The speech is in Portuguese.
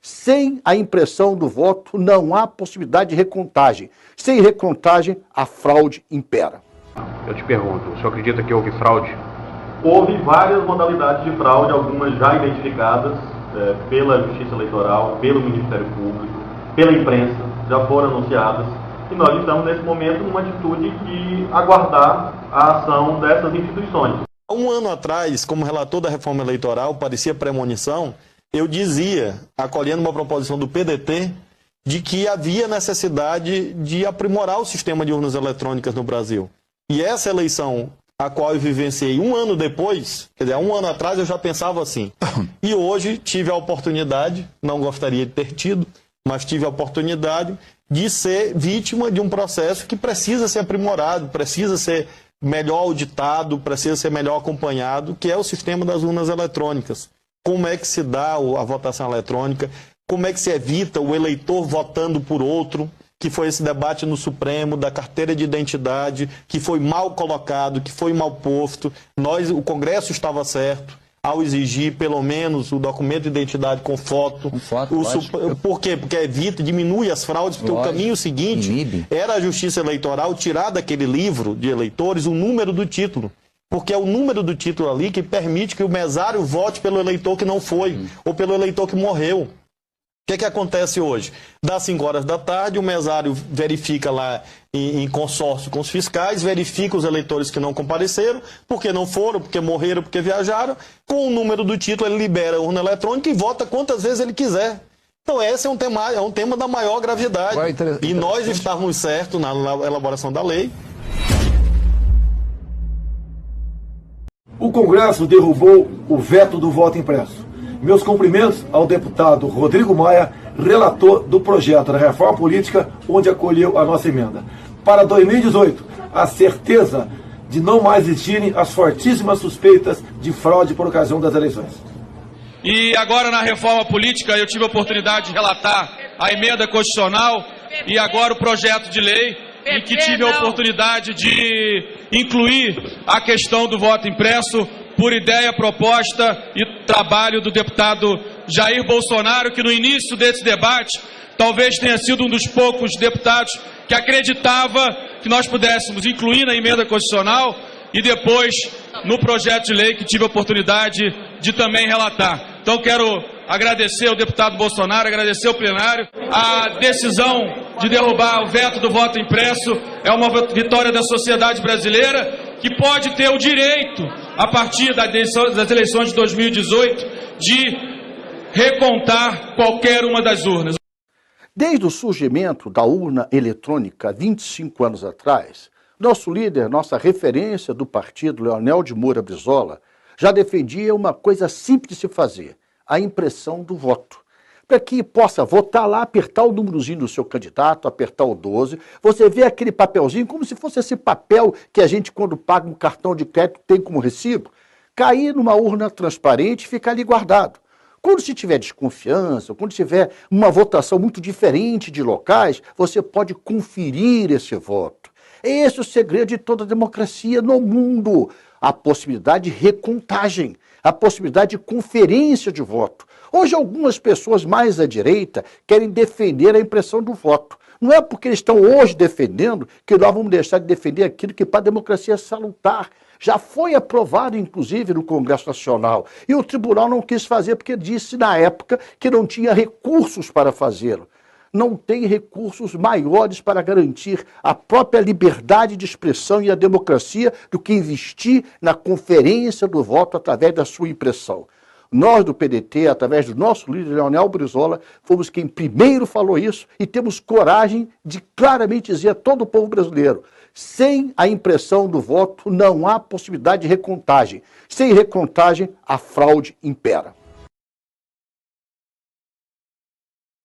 Sem a impressão do voto, não há possibilidade de recontagem. Sem recontagem, a fraude impera. Eu te pergunto, o senhor acredita que houve fraude? Houve várias modalidades de fraude, algumas já identificadas pela Justiça Eleitoral, pelo Ministério Público, pela imprensa, já foram anunciadas. E nós estamos, nesse momento, numa atitude de aguardar a ação dessas instituições. Um ano atrás, como relator da reforma eleitoral, parecia premonição, eu dizia, acolhendo uma proposição do PDT, de que havia necessidade de aprimorar o sistema de urnas eletrônicas no Brasil. E essa eleição, a qual eu vivenciei um ano depois, quer dizer, um ano atrás eu já pensava assim. E hoje tive a oportunidade, não gostaria de ter tido, mas tive a oportunidade de ser vítima de um processo que precisa ser aprimorado, precisa ser melhor auditado, precisa ser melhor acompanhado, que é o sistema das urnas eletrônicas. Como é que se dá a votação eletrônica, como é que se evita o eleitor votando por outro, que foi esse debate no Supremo, da carteira de identidade, que foi mal colocado, que foi mal posto. O Congresso estava certo ao exigir, pelo menos, o documento de identidade com foto. Por quê? Porque evita, diminui as fraudes, porque o caminho seguinte era a Justiça Eleitoral tirar daquele livro de eleitores o número do título. Porque é o número do título ali que permite que o mesário vote pelo eleitor que não foi, ou pelo eleitor que morreu. O que acontece hoje? Das 5 horas da tarde, o mesário verifica lá em consórcio com os fiscais, verifica os eleitores que não compareceram, porque não foram, porque morreram, porque viajaram. Com o número do título, ele libera a urna eletrônica e vota quantas vezes ele quiser. Então esse é um tema da maior gravidade. E nós estávamos certos na elaboração da lei. O Congresso derrubou o veto do voto impresso. Meus cumprimentos ao deputado Rodrigo Maia, relator do projeto da reforma política, onde acolheu a nossa emenda. Para 2018, a certeza de não mais existirem as fortíssimas suspeitas de fraude por ocasião das eleições. E agora na reforma política eu tive a oportunidade de relatar a emenda constitucional e agora o projeto de lei, em que tive a oportunidade de incluir a questão do voto impresso por ideia, proposta e trabalho do deputado Jair Bolsonaro, que no início desse debate talvez tenha sido um dos poucos deputados que acreditava que nós pudéssemos incluir na emenda constitucional e depois no projeto de lei que tive a oportunidade de também relatar. Então quero agradecer ao deputado Bolsonaro, agradecer ao plenário. A decisão de derrubar o veto do voto impresso é uma vitória da sociedade brasileira, que pode ter o direito, a partir das eleições de 2018, de recontar qualquer uma das urnas. Desde o surgimento da urna eletrônica, 25 anos atrás, nosso líder, nossa referência do partido, Leonel de Moura Brizola, já defendia uma coisa simples de se fazer, a impressão do voto. Para que possa votar lá, apertar o númerozinho do seu candidato, apertar o 12, você vê aquele papelzinho como se fosse esse papel que a gente, quando paga um cartão de crédito, tem como recibo, cair numa urna transparente e ficar ali guardado. Quando se tiver desconfiança, quando tiver uma votação muito diferente de locais, você pode conferir esse voto. Esse é o segredo de toda a democracia no mundo. A possibilidade de recontagem, a possibilidade de conferência de voto. Hoje algumas pessoas mais à direita querem defender a impressão do voto. Não é porque eles estão hoje defendendo que nós vamos deixar de defender aquilo que para a democracia é salutar. Já foi aprovado, inclusive, no Congresso Nacional. E o tribunal não quis fazer porque disse, na época, que não tinha recursos para fazê-lo. Não tem recursos maiores para garantir a própria liberdade de expressão e a democracia do que investir na conferência do voto através da sua impressão. Nós do PDT, através do nosso líder Leonel Brizola, fomos quem primeiro falou isso e temos coragem de claramente dizer a todo o povo brasileiro: sem a impressão do voto não há possibilidade de recontagem. Sem recontagem, a fraude impera.